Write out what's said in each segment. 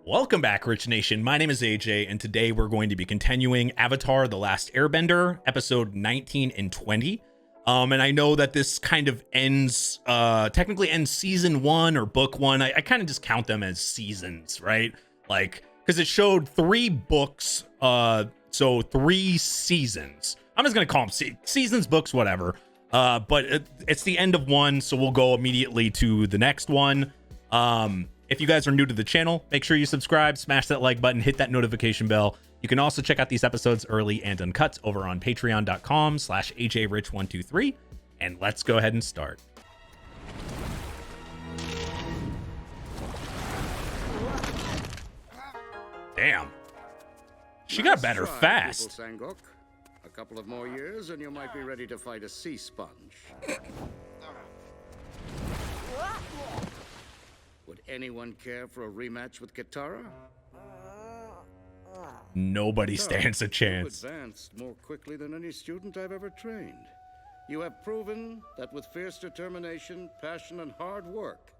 Welcome back, Rich Nation. My name is AJ, and today we're going to be continuing Avatar: The Last Airbender, episode 19 and 20. And I know that this kind of ends, technically ends season 1 or book 1. I kind of just count them as seasons, right? Like, because it showed 3 books, so 3 seasons. I'm just going to call them seasons, books, whatever. But it's the end of one, so we'll go immediately to the next one. If you guys are new to the channel, make sure you subscribe, smash that like button, hit that notification bell. You can also check out these episodes early and uncut over on patreon.com/AJRich123. And let's go ahead and start. Damn. She got better fast. Sangok. A couple of more years and you might be ready to fight a sea sponge. Would anyone care for a rematch with Katara? Nobody stands a chance. You advanced more quickly than any student I've ever trained. You have proven that with fierce determination, passion, and hard work,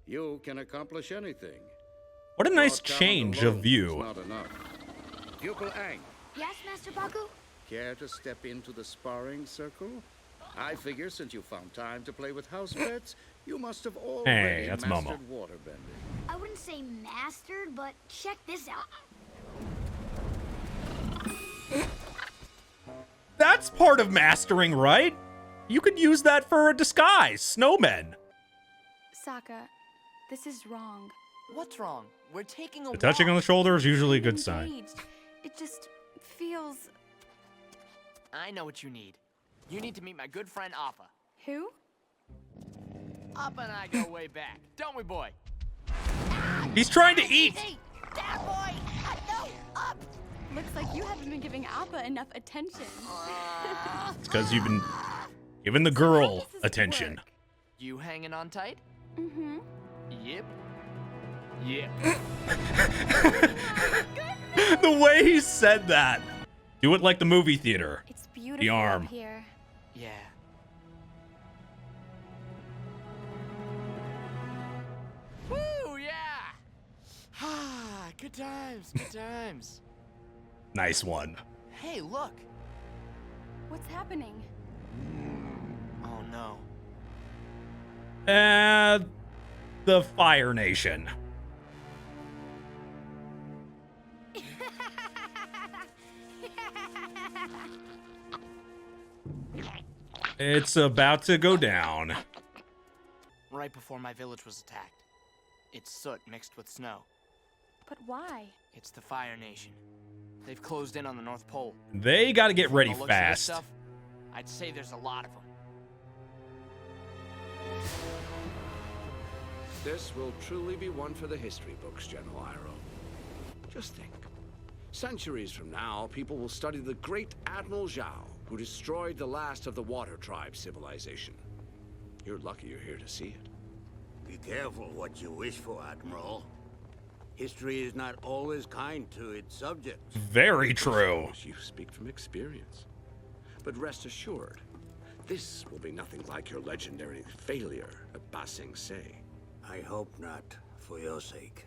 you can accomplish anything. What a nice Raw talent change alone of view. is not enough. Pupil Aang, Yes, Master Baku? care to step into the sparring circle? I figure since you found time to play with house pets, you must have already that's mastered Momo. waterbending. I wouldn't say mastered, but check this out. That's part of mastering, right? You could use that for a disguise. Snowmen. Sokka, this is wrong. What's wrong? We're taking a The touching on the walk. shoulder is usually a good I'm sign. engaged. It just feels... I know what you need. You need to meet my good friend Appa. Who? Appa and I go way back, don't we, boy? He's trying to eat. Hey, that boy! No, up! Looks like you haven't been giving Appa enough attention. It's because you've been giving the girl How does this attention. work? You hanging on tight? Mm-hmm. Yep. Yep. The way he said that. Do it like the movie theater. It's beautiful arm. up here. Yeah. Woo, yeah! Ah, good times, good times. Nice one. Hey, look. What's happening? Oh no. The Fire Nation. It's about to go down. Right before my village was attacked. It's soot mixed with snow. But why? It's the Fire Nation. They've closed in on the North Pole. They got to get ready From the looks of this fast. stuff, I'd say there's a lot of them. This will truly be one for the history books, General Iroh. Just think. Centuries from now, people will study the great Admiral Zhao, who destroyed the last of the Water Tribe civilization. You're lucky you're here to see it. Be careful what you wish for, Admiral. History is not always kind to its subjects. Very true. You speak from experience. But rest assured, this will be nothing like your legendary failure at Ba Sing Se. I hope not, for your sake.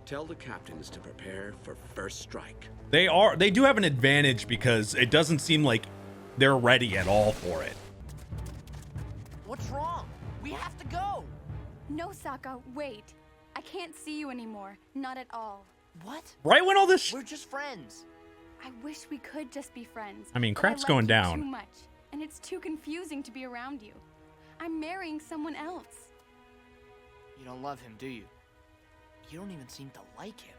Tell the captains to prepare for first strike. They do have an advantage because it doesn't seem like they're ready at all for it. What's wrong? We have to go. No, Sokka, wait. I can't see you anymore. Not at all. What? Right when all this We're just friends. I wish we could just be friends. I mean, but crap's like going you down. Too much, and it's too confusing to be around you. I'm marrying someone else. You don't love him, do you? You don't even seem to like him.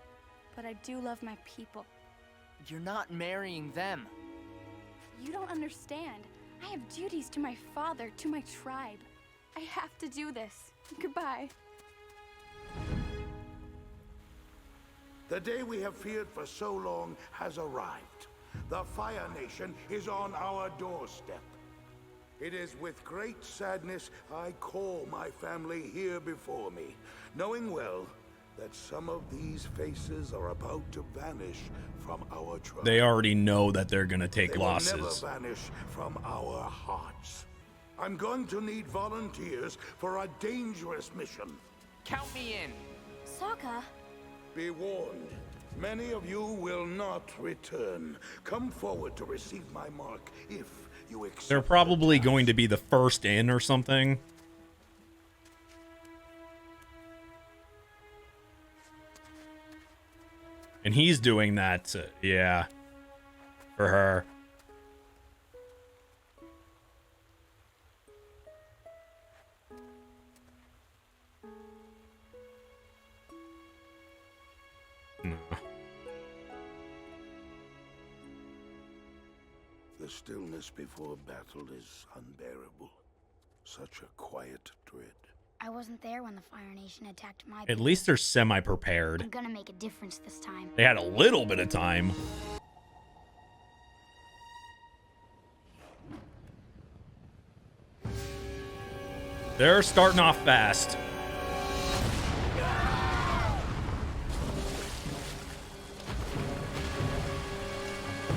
But I do love my people. You're not marrying them. You don't understand. I have duties to my father, to my tribe. I have to do this. Goodbye. The day we have feared for so long has arrived. The Fire Nation is on our doorstep. It is with great sadness I call my family here before me, knowing well that some of these faces are about to vanish from our tribe. They already know that they're gonna take They losses. will never vanish from our hearts. I'm going to need volunteers for a dangerous mission. Count me in. Sokka, Be warned. Many of you will not return. Come forward to receive my mark if you accept. They're probably going to be the first in or something. And he's doing that, yeah, for her. No. The stillness before battle is unbearable. Such a quiet dread. I wasn't there when the Fire Nation attacked my At people. least they're semi-prepared. I'm gonna make a difference this time. They had a little bit of time. They're starting off fast.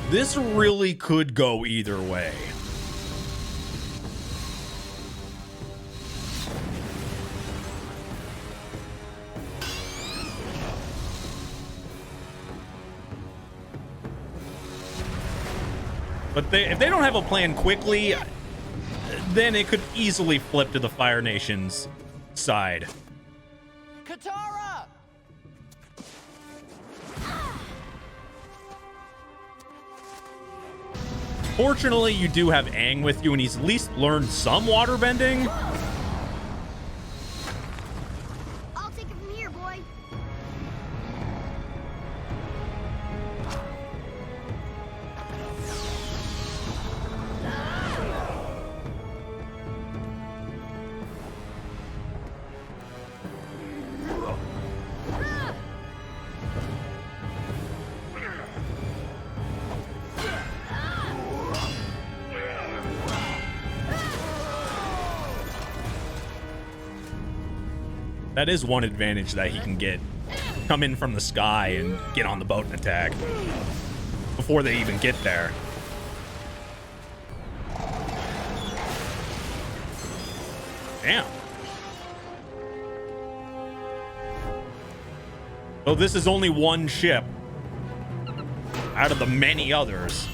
This really could go either way. But if they don't have a plan quickly, then it could easily flip to the Fire Nation's side. Katara! Fortunately, you do have Aang with you, and he's at least learned some waterbending. I'll take it from here, boy. That is one advantage that he can get. Come in from the sky and get on the boat and attack before they even get there. Damn. So this is only one ship out of the many others.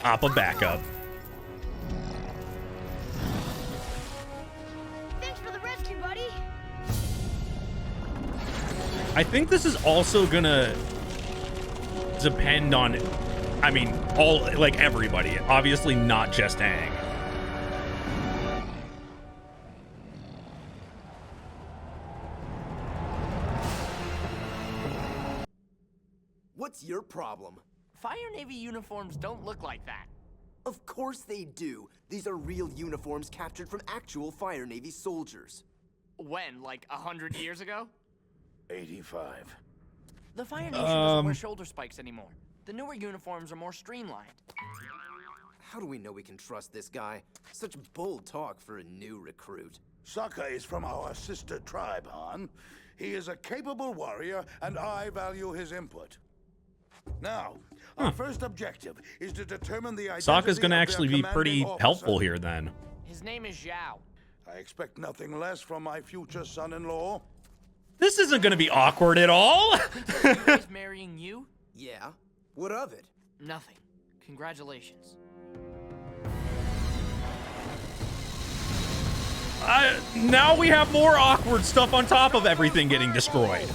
Appa backup. Thanks for the rescue, buddy. I think this is also gonna depend on, I mean, like everybody. Obviously not just Aang. What's your problem? Fire Navy uniforms don't look like that. Of course they do. These are real uniforms captured from actual Fire Navy soldiers. When, like 100 years ago? 85. The Fire Nation doesn't wear shoulder spikes anymore. The newer uniforms are more streamlined. How do we know we can trust this guy? Such bold talk for a new recruit. Sokka is from our sister tribe, Han. He is a capable warrior, and I value his input. Now, our first objective is to determine the identity Sokka's gonna of their actually be pretty commanding helpful officer. here then. His name is Zhao. I expect nothing less from my future son-in-law. This isn't gonna be awkward at all. He's marrying you? Yeah? What of it? Nothing. Congratulations. Now we have more awkward stuff on top of everything getting destroyed.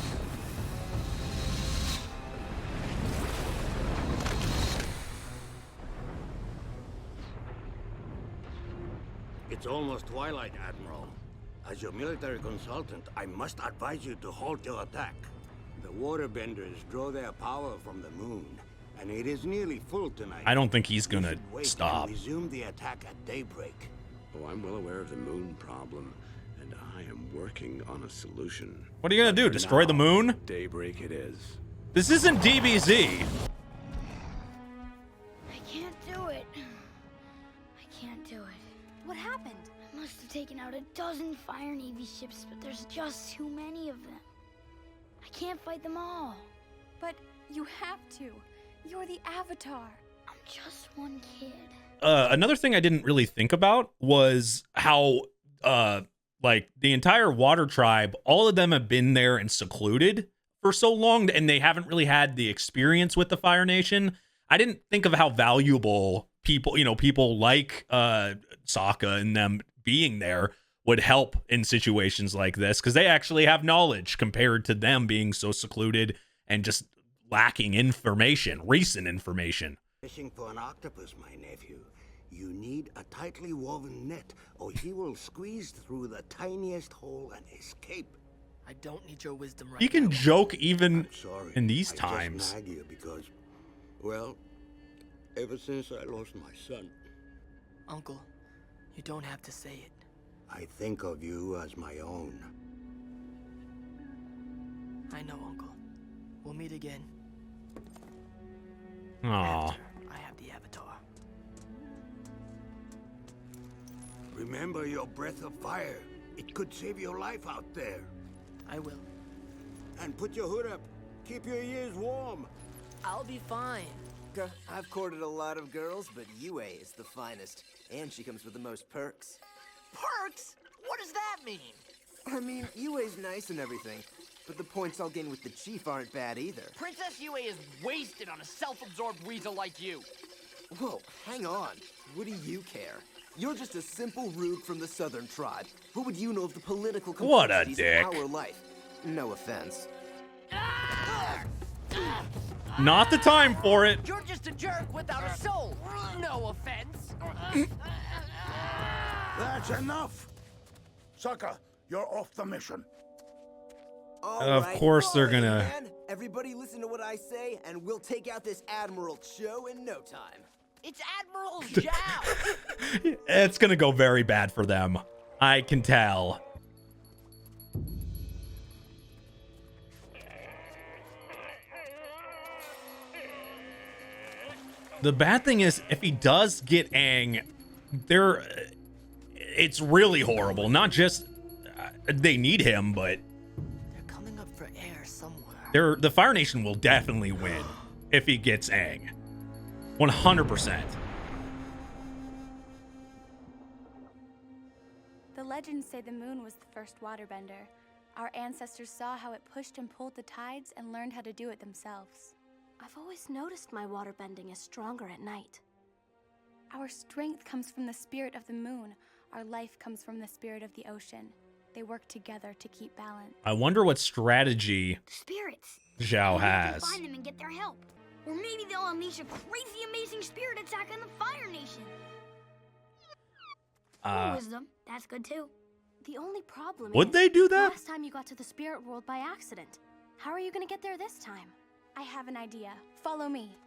It's almost twilight, Admiral. As your military consultant, I must advise you to halt your attack. The waterbenders draw their power from the moon, and it is nearly full tonight. I don't think he's gonna You should wait stop. and resume the attack at daybreak. Oh, I'm well aware of the moon problem, and I am working on a solution. What are you gonna do? Destroy the moon? Daybreak it is. This isn't DBZ. I can't do it. I can't do it. What happened? I must have taken out a dozen Fire Navy ships, but there's just too many of them. I can't fight them all. But you have to. You're the Avatar. I'm just one kid. another thing I didn't really think about was how like the entire Water Tribe, all of them have been there and secluded for so long, and they haven't really had the experience with the Fire Nation. I didn't think of how valuable people like Sokka and them being there would help in situations like this, because they actually have knowledge compared to them being so secluded and just lacking recent information. Fishing for an octopus, my nephew. You need a tightly woven net, or he will squeeze through the tiniest hole and escape. I don't need your wisdom right He can now. joke even I'm sorry. in these I times. just nag you because, well, ever since I lost my son, Uncle, you don't have to say it. I think of you as my own. I know, Uncle. We'll meet again. Aw. After I have the Avatar. Remember your breath of fire. It could save your life out there. I will. And put your hood up. Keep your ears warm. I'll be fine. I've courted a lot of girls, but Yue is the finest. And she comes with the most perks. Perks? What does that mean? I mean, Yue's nice and everything, but the points I'll gain with the chief aren't bad either. Princess Yue is wasted on a self-absorbed weasel like you. Whoa, hang on. What do you care? You're just a simple rube from the Southern Tribe. What would you know of the political What a complexities dick. of our life? No offense. Not the time for it. You're just a jerk without a soul. No offense. That's enough! Sokka, you're off the mission. Of course they're gonna- Man. Everybody listen to what I say, and we'll take out this Admiral Cho in no time. It's Admiral Zhao. It's gonna go very bad for them. I can tell. The bad thing is, if he does get Aang, it's really horrible. Not just they need him, but They're coming up for air somewhere. the Fire Nation will definitely win if he gets Aang. 100%. The legends say the moon was the first waterbender. Our ancestors saw how it pushed and pulled the tides and learned how to do it themselves. I've always noticed my waterbending is stronger at night. Our strength comes from the spirit of the moon. Our life comes from the spirit of the ocean. They work together to keep balance. I wonder what strategy Spirits. Zhao Maybe we has. can find them and get their help. Or maybe they'll unleash a crazy amazing spirit attack on the Fire Nation. Or wisdom. That's good too. The only problem Would is, they do that? last time you got to the spirit world by accident. How are you gonna get there this time? I have an idea. Follow me.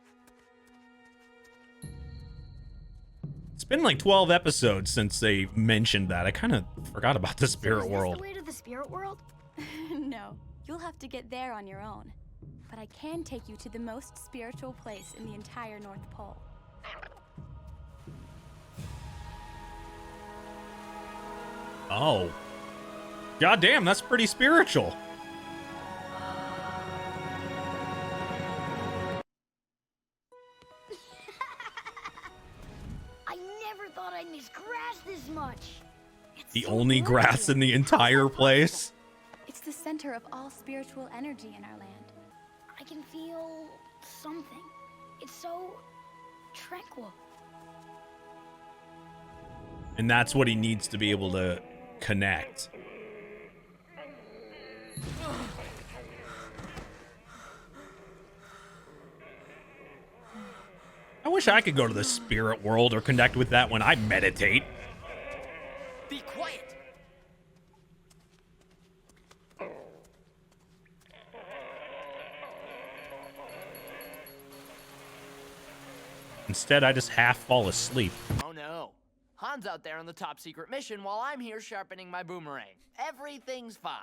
It's been like 12 episodes since they mentioned that. I kind of forgot about the spirit Is this world. the way to the spirit world? No, you'll have to get there on your own. But I can take you to the most spiritual place in the entire North Pole. Oh. God damn, that's pretty spiritual. I never thought I'd miss grass this much. It's The so only gorgeous. grass in the entire place. It's the center of all spiritual energy in our land. I can feel something. It's so tranquil. And that's what he needs to be able to connect. I wish I could go to the spirit world or connect with that when I meditate. Be quiet. Instead, I just half fall asleep. Oh no. Han's out there on the top secret mission while I'm here sharpening my boomerang. Everything's fine.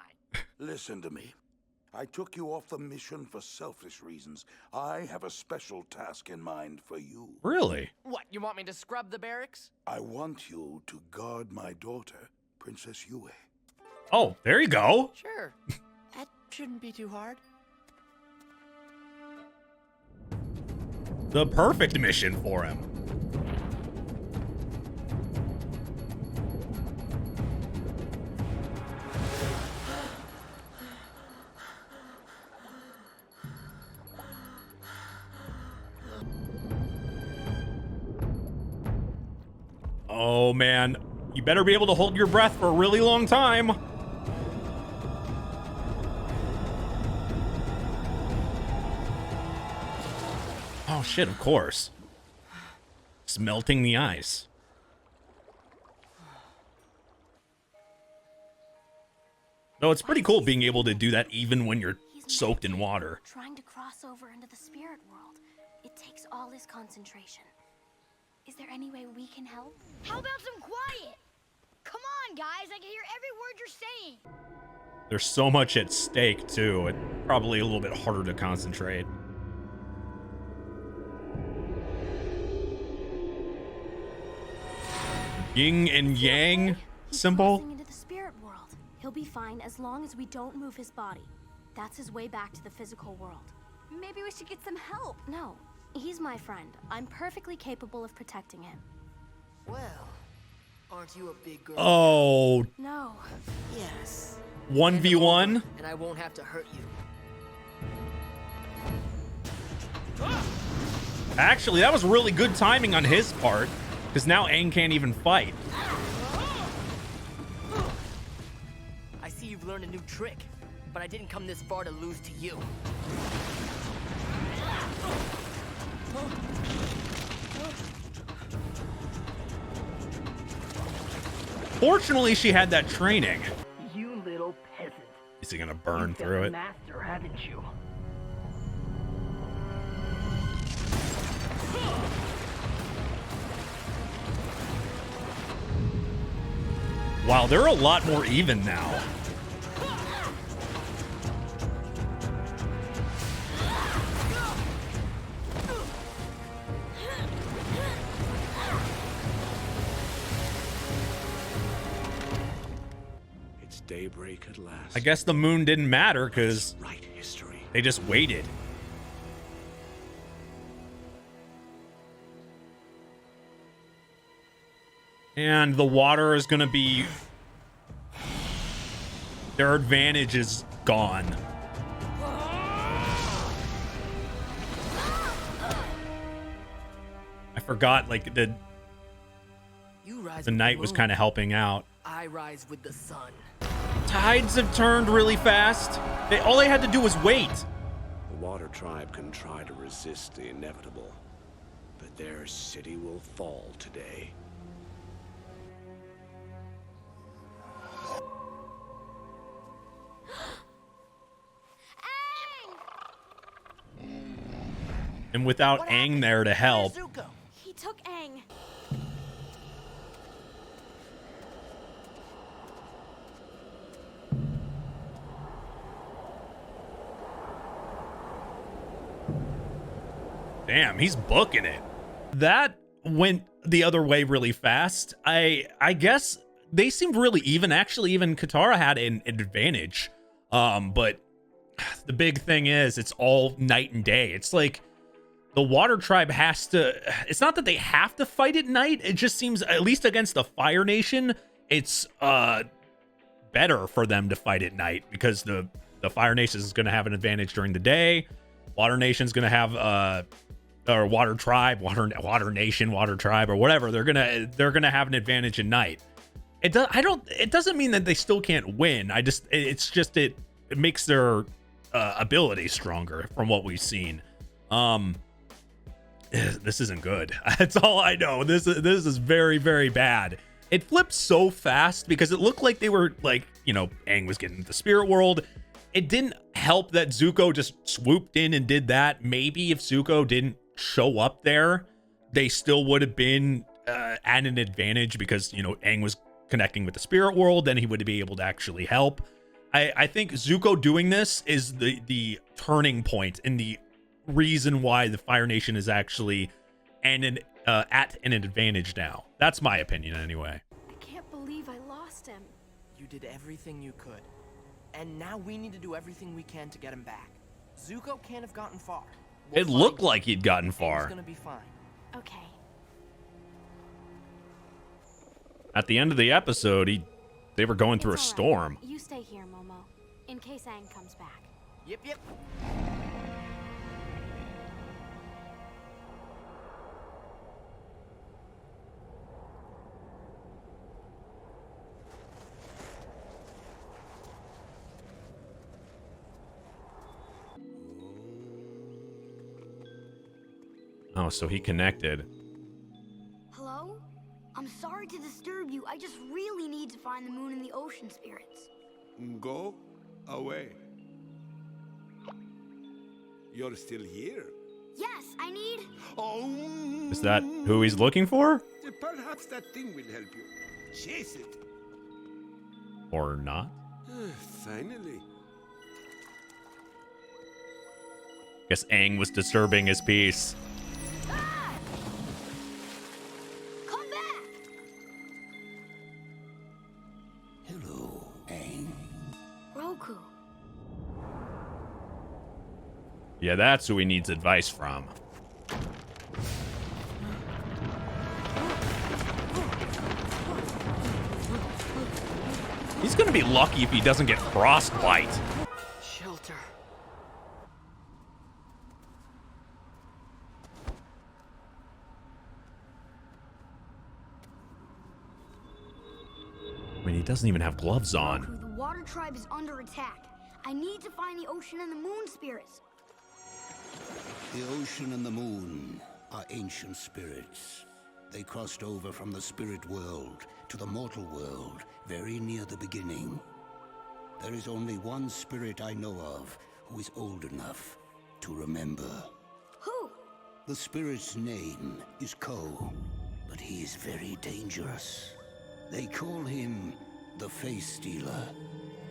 Listen to me. I took you off the mission for selfish reasons. I have a special task in mind for you. Really? What, you want me to scrub the barracks? I want you to guard my daughter, Princess Yue. Oh, there you go. Sure. That shouldn't be too hard. The perfect mission for him. Oh man, you better be able to hold your breath for a really long time. Oh shit, of course. It's melting the ice. No, it's pretty cool being able to do that even when you're soaked in water. Trying to cross over into the spirit world. It takes all his concentration. Is there any way we can help? How about some quiet? Come on, guys. I can hear every word you're saying. There's so much at stake, too. It's probably a little bit harder to concentrate. Yin and Yang symbol. Into the spirit world. He'll be fine as long as we don't move his body. That's his way back to the physical world. Maybe we should get some help. No, he's my friend. I'm perfectly capable of protecting him. Well, aren't you a big girl? Oh. No. Yes. 1v1. And I won't have to hurt you. Actually, that was really good timing on his part, because now Aang can't even fight. I see you've learned a new trick, but I didn't come this far to lose to you. Fortunately, she had that training. You little peasant. Is he gonna burn through it? Master, haven't you? Wow, they're a lot more even now. It's daybreak at last. I guess the moon didn't matter because Write history. they just waited. And the water is going to be... Their advantage is gone. I forgot, like, the night was kind of helping out. I rise with the sun. Tides have turned really fast. All they had to do was wait. The Water Tribe can try to resist the inevitable, but their city will fall today. And without Aang there to help. He took Aang. Damn, he's booking it. That went the other way really fast. I guess they seemed really even. Actually, even Katara had an advantage. But the big thing is it's all night and day. It's like the Water Tribe has to... It's not that they have to fight at night. It just seems, at least against the Fire Nation, it's better for them to fight at night because the Fire Nation is going to have an advantage during the day. Water Nation's going to have... or Water Tribe, Water Nation, Water Tribe, or whatever. They're gonna have an advantage at night. It doesn't mean that they still can't win. It makes their ability stronger from what we've seen. This isn't good. That's all I know. This is very, very bad. It flipped so fast because it looked like they were like, Aang was getting the spirit world. It didn't help that Zuko just swooped in and did that. Maybe if Zuko didn't show up there, they still would have been at an advantage because Aang was connecting with the spirit world, then he would be able to actually help. I think Zuko doing this is the turning point and the reason why the Fire Nation is actually at an advantage now. That's my opinion anyway. I can't believe I lost him. You did everything you could, and now we need to do everything we can to get him back. Zuko can't have gotten far. It looked like he'd gotten far. It's gonna be fine. Okay. At the end of the episode, they were going through a storm. You stay here, Momo, in case Aang comes back. Yep. Oh, so he connected. Hello? I'm sorry to disturb you. I just really need to find the moon and the ocean spirits. Go away. You're still here? Yes, I need... Oh. Is that who he's looking for? Perhaps that thing will help you. Chase it. Or not? Finally. Guess Aang was disturbing his peace. Ah! Come back! Hello, Aang. Roku. Yeah, that's who he needs advice from. He's gonna be lucky if he doesn't get frostbite. Shelter. I mean, he doesn't even have gloves on. Roku, the water tribe is under attack. I need to find the ocean and the moon spirits. The ocean and the moon are ancient spirits. They crossed over from the spirit world to the mortal world very near the beginning. There is only one spirit I know of who is old enough to remember. Who? The spirit's name is Ko, but he is very dangerous. They call him the Face Stealer.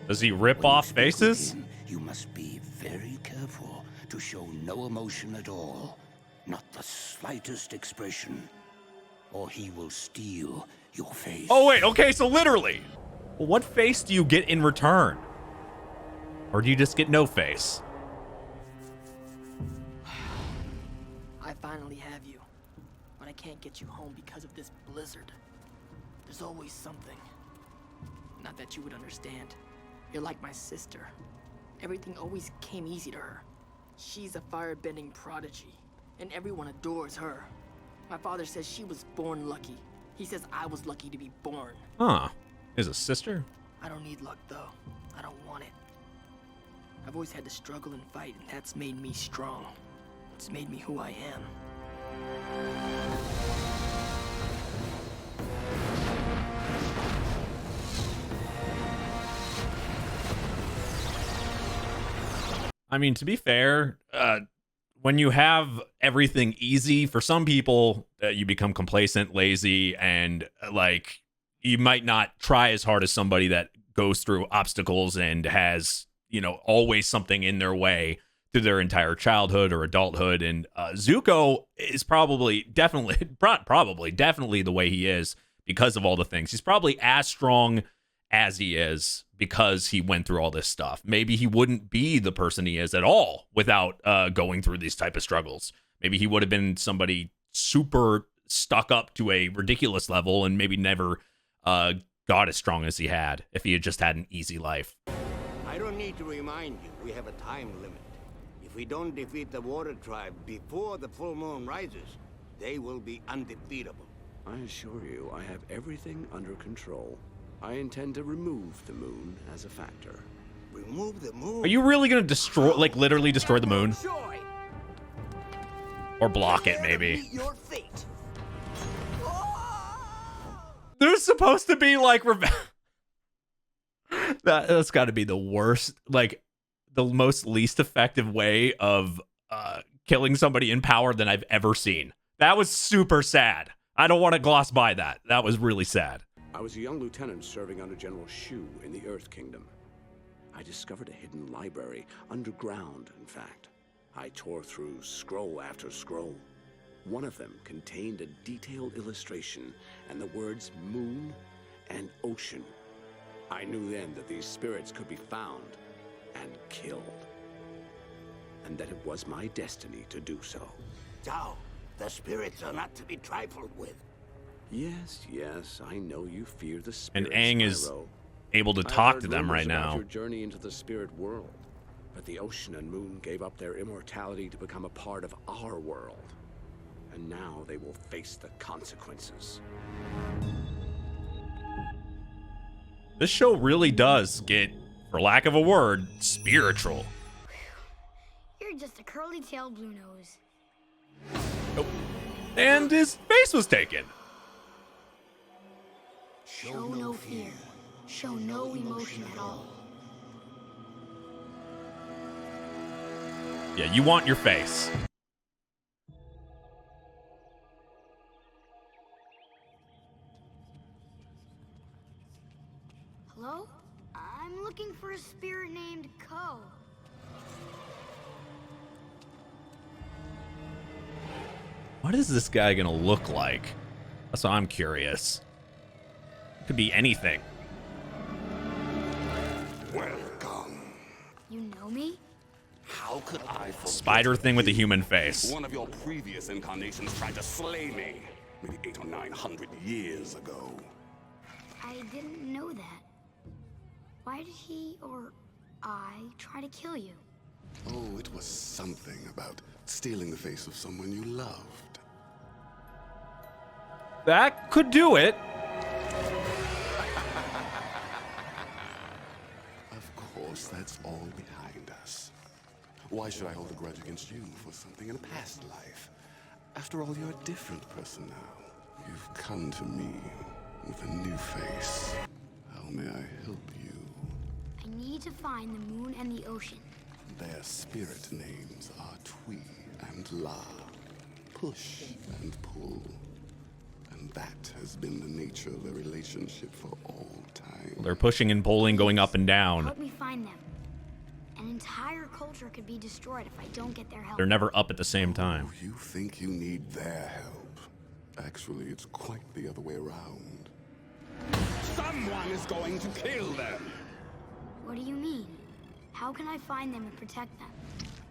Does he rip off faces? Him, you must be very careful to show no emotion at all, not the slightest expression, or he will steal your face. Oh, wait, okay, so literally. Well, what face do you get in return? Or do you just get no face? I finally have you, but I can't get you home because of this blizzard. There's always something. Not that you would understand. You're like my sister. Everything always came easy to her. She's a firebending prodigy, and everyone adores her. My father says she was born lucky. He says I was lucky to be born. Huh. Is a sister? I don't need luck, though. I don't want it. I've always had to struggle and fight, and that's made me strong. It's made me who I am. I mean, to be fair, when you have everything easy, for some people, you become complacent, lazy, and like you might not try as hard as somebody that goes through obstacles and has, you know, always something in their way through their entire childhood or adulthood. And Zuko is definitely the way he is because of all the things. He's probably as strong as he is because he went through all this stuff. Maybe he wouldn't be the person he is at all without going through these type of struggles. Maybe he would have been somebody super stuck up to a ridiculous level and maybe never got as strong as he had if he had just had an easy life. I don't need to remind you, we have a time limit. If we don't defeat the Water Tribe before the full moon rises, they will be undefeatable. I assure you, I have everything under control. I intend to remove the moon as a factor. Remove the moon? Are you really going to destroy, like literally destroy the moon? Or block it, maybe. Your fate. There's supposed to be like that's got to be the worst, like the most least effective way of killing somebody in power than I've ever seen. That was super sad. I don't want to gloss by that. That was really sad. I was a young lieutenant serving under General Shu in the Earth Kingdom. I discovered a hidden library, underground, in fact. I tore through scroll after scroll. One of them contained a detailed illustration and the words moon and ocean. I knew then that these spirits could be found and killed, and that it was my destiny to do so. Zhao, the spirits are not to be trifled with. Yes, I know you fear the And spirits, Aang is Iroh. able to I've talk heard to them rumors right about now. your journey into the spirit world, but the ocean and moon gave up their immortality to become a part of our world, and now they will face the consequences. This show really does get, for lack of a word, spiritual. You're just a curly-tailed blue nose. And his face was taken. Show no fear. Show no emotion at all. Yeah, you want your face. Hello? I'm looking for a spirit named Ko. What is this guy gonna look like? That's what I'm curious. Could be anything. Welcome. You know me? How could I forget? Spider thing with a human face. One of your previous incarnations tried to slay me, maybe 800 or 900 years ago. I didn't know that. Why did he or I try to kill you? Oh, it was something about stealing the face of someone you loved. That could do it. Of course, that's all behind us. Why should I hold a grudge against you for something in a past life? After all, you're a different person now. You've come to me with a new face. How may I help you? I need to find the moon and the ocean. Their spirit names are Twi and La. Push and pull. And that has been the nature of their relationship for all time. They're pushing and pulling, going up and down. Help me find them. An entire culture could be destroyed if I don't get their help. They're never up at the same time. You think you need their help. Actually, it's quite the other way around. Someone is going to kill them! What do you mean? How can I find them and protect them?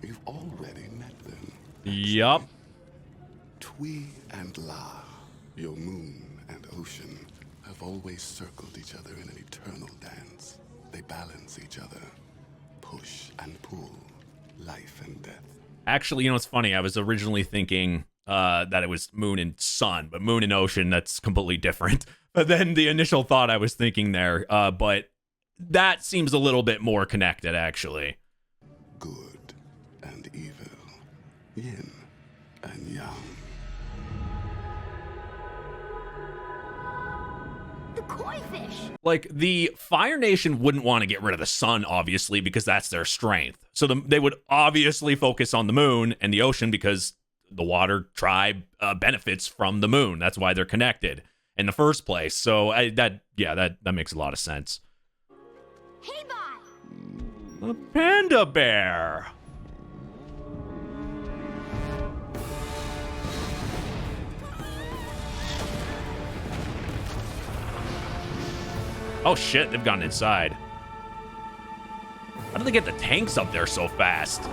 You've already met them. Yup. Twi and La, your moon and ocean, have always circled each other in an eternal dance. They balance each other. Push and pull. Life and death. Actually, you know, it's funny. I was originally thinking that it was moon and sun, but moon and ocean, that's completely different. But then the initial thought I was thinking there, but that seems a little bit more connected, actually. Good and evil. Yin and yang. The koi fish! Like, the Fire Nation wouldn't want to get rid of the sun, obviously, because that's their strength. So they would obviously focus on the moon and the ocean because the water tribe benefits from the moon. That's why they're connected in the first place. So that makes a lot of sense. Hey, bye! A panda bear. Oh shit, they've gotten inside. How do they get the tanks up there so fast?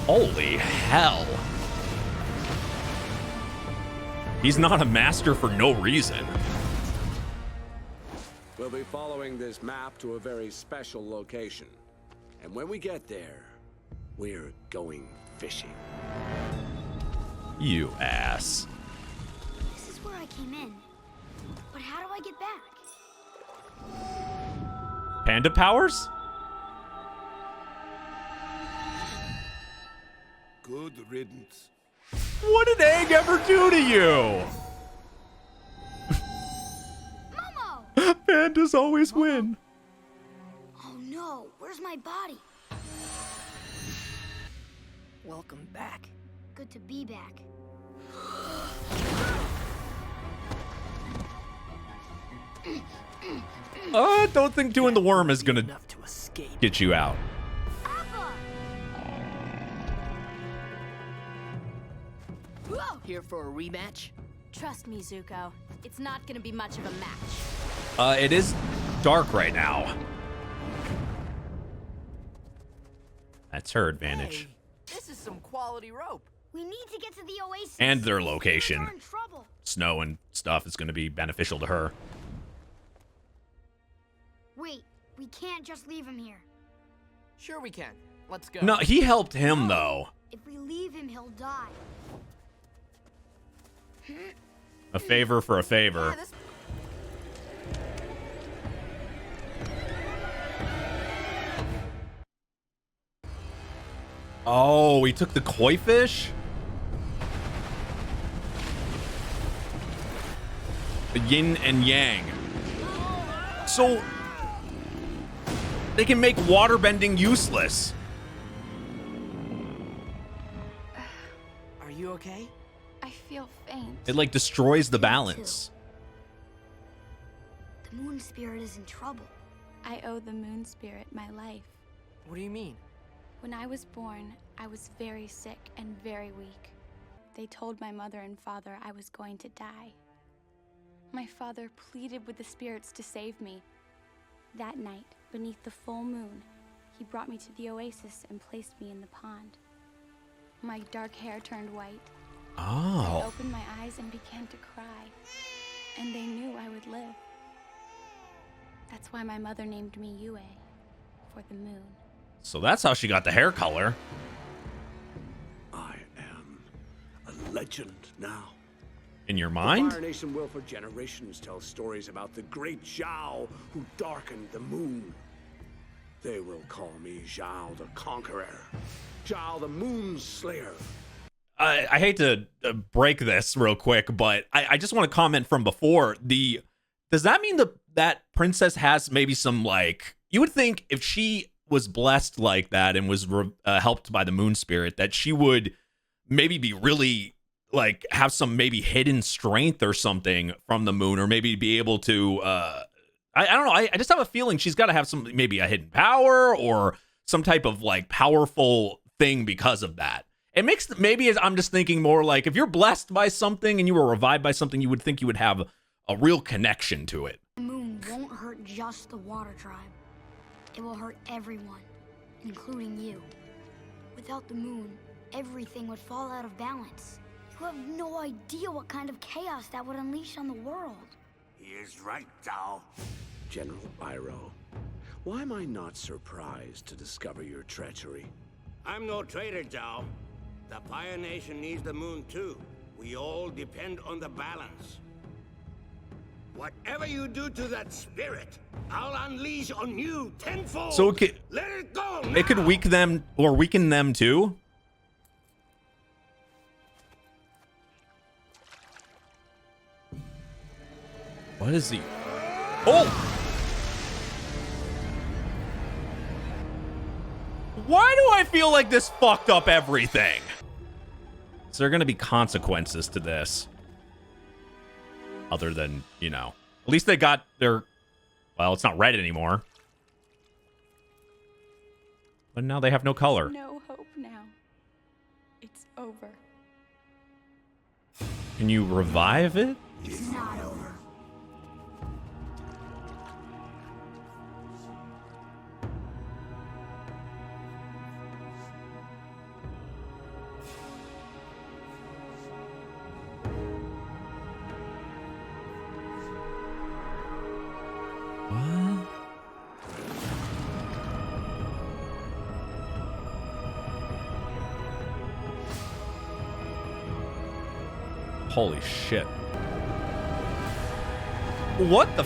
Holy hell. He's not a master for no reason. We'll be following this map to a very special location. And when we get there, we're going fishing. You ass. This is where I came in. But how do I get back? Panda powers? Good riddance. What did Egg ever do to you? Momo! Pandas always win. Oh no, where's my body? Welcome back. Good to be back. I don't think doing the worm is gonna get you out. Here for a rematch? Trust me, Zuko. It's not gonna be much of a match. It is dark right now. That's her advantage. Hey, this is some quality rope. We need to get to the oasis. And their location. We're in trouble. Snow and stuff is going to be beneficial to her. Wait, we can't just leave him here. Sure we can. Let's go. No, he helped him, though. If we leave him, he'll die. A favor for a favor. Oh, he took the koi fish? The yin and yang. So they can make waterbending useless. Are you okay? I feel faint. It like destroys the balance. The moon spirit is in trouble. I owe the moon spirit my life. What do you mean? When I was born, I was very sick and very weak. They told my mother and father I was going to die. My father pleaded with the spirits to save me. That night, beneath the full moon, he brought me to the oasis and placed me in the pond. My dark hair turned white. Oh. I opened my eyes and began to cry. And they knew I would live. That's why my mother named me Yue, for the moon. So that's how she got the hair color. I am a legend now. In your mind? The Fire Nation will for generations tell stories about the great Zhao who darkened the moon. They will call me Zhao the Conqueror, Zhao the Moon Slayer. I hate to break this real quick, but I just want to comment from before. Does that mean that princess has maybe some, like, you would think if she was blessed like that and was helped by the moon spirit, that she would maybe be really, like, have some maybe hidden strength or something from the moon, or maybe be able to I don't know, I just have a feeling she's got to have some, maybe a hidden power or some type of, like, powerful thing because of that. It makes, maybe I'm just thinking more like, if you're blessed by something and you were revived by something, you would think you would have a real connection to it. The moon won't hurt just the water tribe. It will hurt everyone, including you. Without the moon, everything would fall out of balance. You have no idea what kind of chaos that would unleash on the world. He is right, Zhao. General Iroh, why am I not surprised to discover your treachery? I'm no traitor, Zhao. The Fire Nation needs the moon too. We all depend on the balance. Whatever you do to that spirit, I'll unleash on you tenfold. So let it go now. It could weaken them too. What is he? Oh! Why do I feel like this fucked up everything? Is there gonna be consequences to this? Other than, you know, at least they got their, well, it's not red anymore. But now they have no color. No hope now. It's over. Can you revive it? It's not over. Holy shit. What the?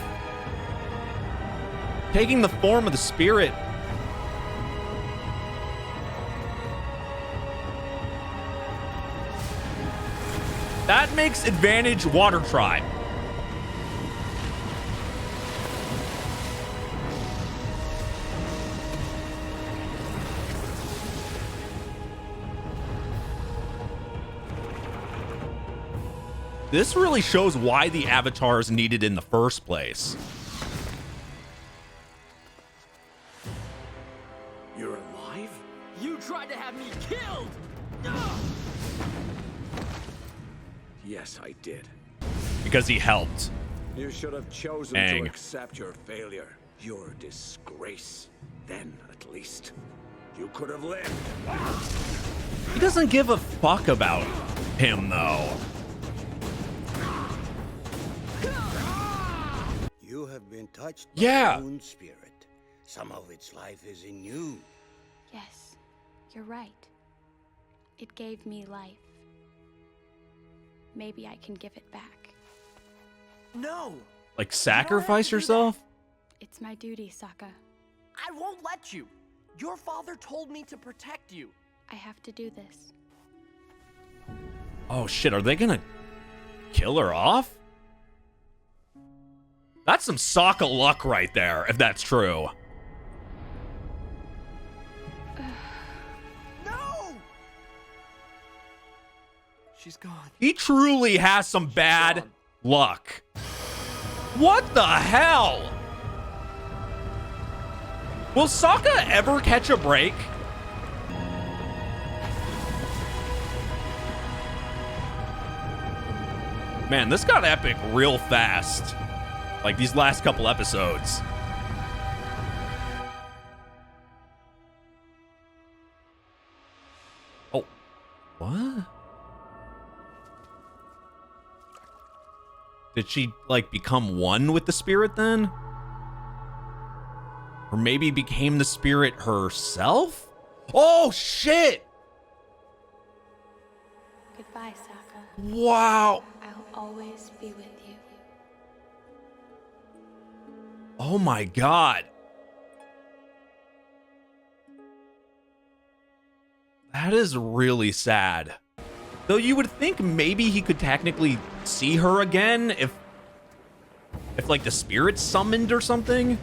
Taking the form of the spirit. That makes advantage Water Tribe. This really shows why the Avatar is needed in the first place. You're alive? You tried to have me killed! Yes, I did. Because he helped. You should have chosen Aang. to accept your failure, your disgrace. Then, at least, you could have lived. He doesn't give a fuck about him, though. You have been touched by Yeah. the moon spirit. Some of its life is in you. Yes, you're right. It gave me life. maybe I can give it back. No! Like sacrifice yourself? It's my duty, Sokka. I won't let you! Your father told me to protect you. I have to do this. Oh shit, are they gonna kill her off? That's some Sokka luck right there, if that's true. No! She's gone. He truly has some bad luck. What the hell? Will Sokka ever catch a break? Man, this got epic real fast. Like these last couple episodes. Oh, what? Did she like become one with the spirit then? Or maybe became the spirit herself? Oh shit! Goodbye, Sokka. Wow. I'll always be with you. Oh my god. That is really sad. Though you would think maybe he could technically see her again if like the spirit summoned or something.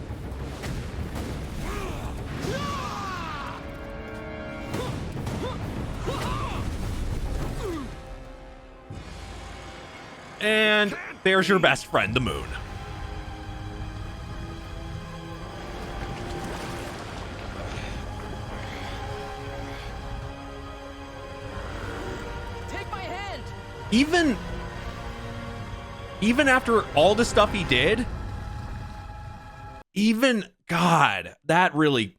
And there's your best friend, the moon. Take my hand. Even after all the stuff he did, God, that really,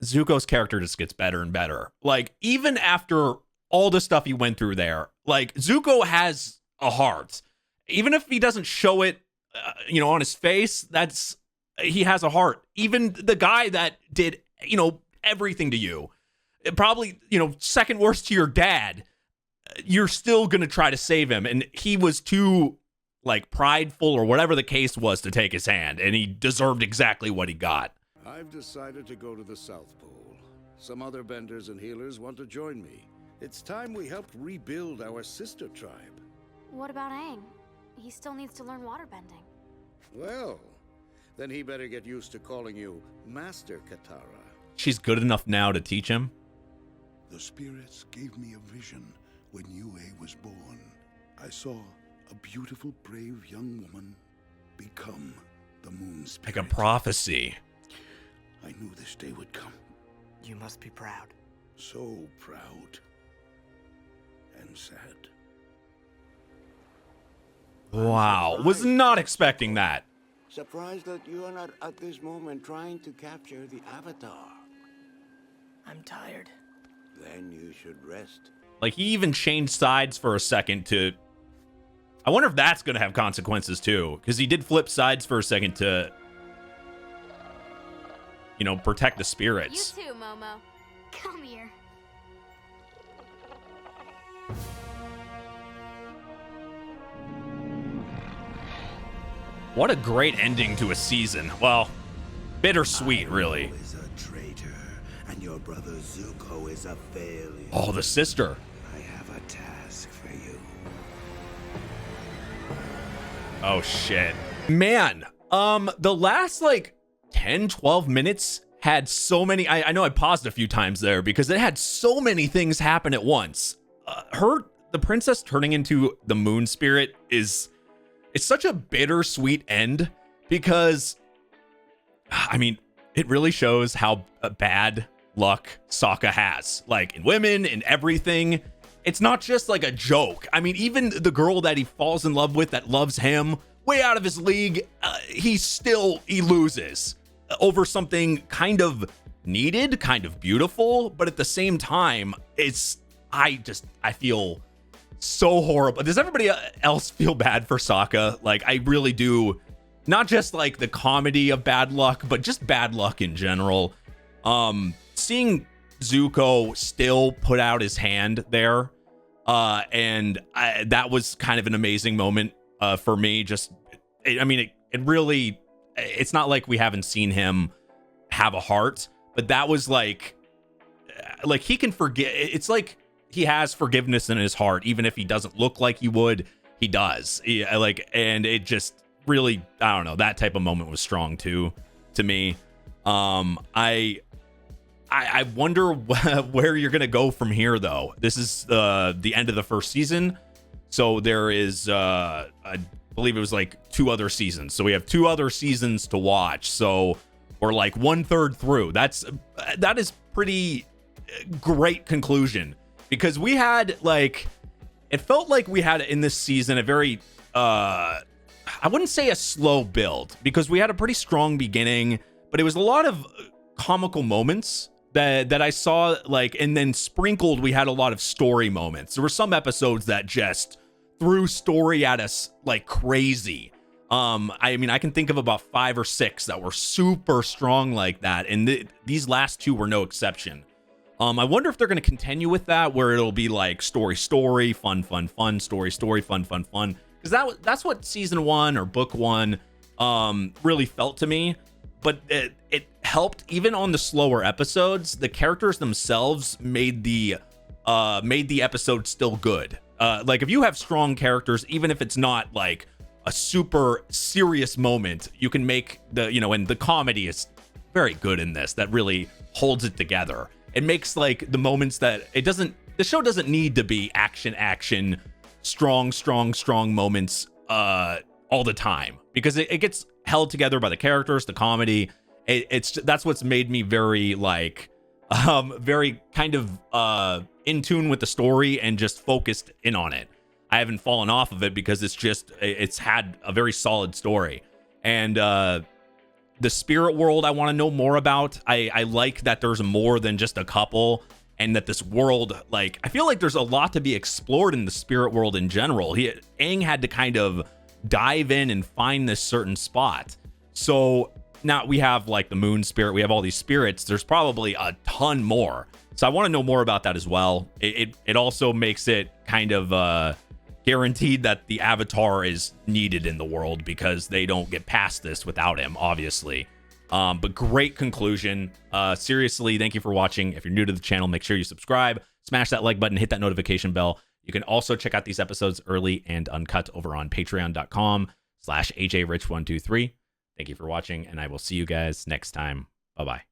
Zuko's character just gets better and better. Like, even after all the stuff he went through there, like, Zuko has a heart. Even if he doesn't show it, on his face, he has a heart. Even the guy that did, everything to you, probably, second worst to your dad, you're still going to try to save him. And he was too, like, prideful or whatever the case was to take his hand. And he deserved exactly what he got. I've decided to go to the South Pole. Some other benders and healers want to join me. It's time we helped rebuild our sister tribe. What about Aang? He still needs to learn waterbending. Well, then he better get used to calling you Master Katara. She's good enough now to teach him. The spirits gave me a vision when Yue was born. I saw a beautiful, brave young woman become the moon spirit. Like a prophecy. I knew this day would come. You must be proud. So proud. And sad. Wow, was not expecting that. Surprised that you are not at this moment trying to capture the Avatar. I'm tired. Then you should rest. Like, he even changed sides for a second to... I wonder if that's going to have consequences, too. Because he did flip sides for a second to... protect the spirits. You too, Momo. Come here. What a great ending to a season. Well, bittersweet, really. Is a traitor, and your brother Zuko is a failure. Oh, the sister. I have a task for you. Oh, shit. Man, the last, 10, 12 minutes had so many... I know I paused a few times there because it had so many things happen at once. The princess turning into the moon spirit is... It's such a bittersweet end because, it really shows how bad luck Sokka has. Like, in women, in everything. It's not just like a joke. Even the girl that he falls in love with that loves him, way out of his league, he loses over something kind of needed, kind of beautiful, but at the same time, I feel so horrible. Does everybody else feel bad for Sokka? Like, I really do. Not just like the comedy of bad luck, but just bad luck in general. Seeing Zuko still put out his hand there, And that was kind of an amazing moment for me. It really, it's not like we haven't seen him have a heart, but that was like he can forget. It's like he has forgiveness in his heart, even if he doesn't look like he would. He does. And it just really, I don't know, that type of moment was strong too to me. I wonder where you're gonna go from here, though. This is the end of the first season, so there is I believe it was like 2 other seasons. So we have 2 other seasons to watch. So we're like 1/3 through. That is pretty great conclusion, because we had it felt like we had in this season a very I wouldn't say a slow build, because we had a pretty strong beginning, but it was a lot of comical moments that I saw, and then sprinkled, we had a lot of story moments. There were some episodes that just threw story at us like crazy. I can think of about 5 or 6 that were super strong like that, and these last 2 were no exception. I wonder if they're going to continue with that, where it'll be like story, fun, story, fun, because that's what season 1 or book 1 really felt to me. But it helped even on the slower episodes. The characters themselves made the episode still good. If you have strong characters, even if it's not like a super serious moment, you can make and the comedy is very good in this. That really holds it together. It makes the moments that the show doesn't need to be action, strong moments all the time, because it gets held together by the characters, the comedy. That's what's made me very very kind of in tune with the story and just focused in on it. I haven't fallen off of it because it's had a very solid story. And the spirit world I want to know more about. I like that there's more than just a couple, and that this world, I feel like there's a lot to be explored in the spirit world in general. Aang had to kind of dive in and find this certain spot. So now we have the moon spirit, we have all these spirits. There's probably a ton more. So I want to know more about that as well. It also makes it kind of guaranteed that the Avatar is needed in the world, because they don't get past this without him, obviously. But great conclusion. Seriously, thank you for watching. If you're new to the channel, make sure you subscribe, smash that like button, hit that notification bell. You can also check out these episodes early and uncut over on patreon.com/AJRich123. Thank you for watching, and I will see you guys next time. Bye-bye.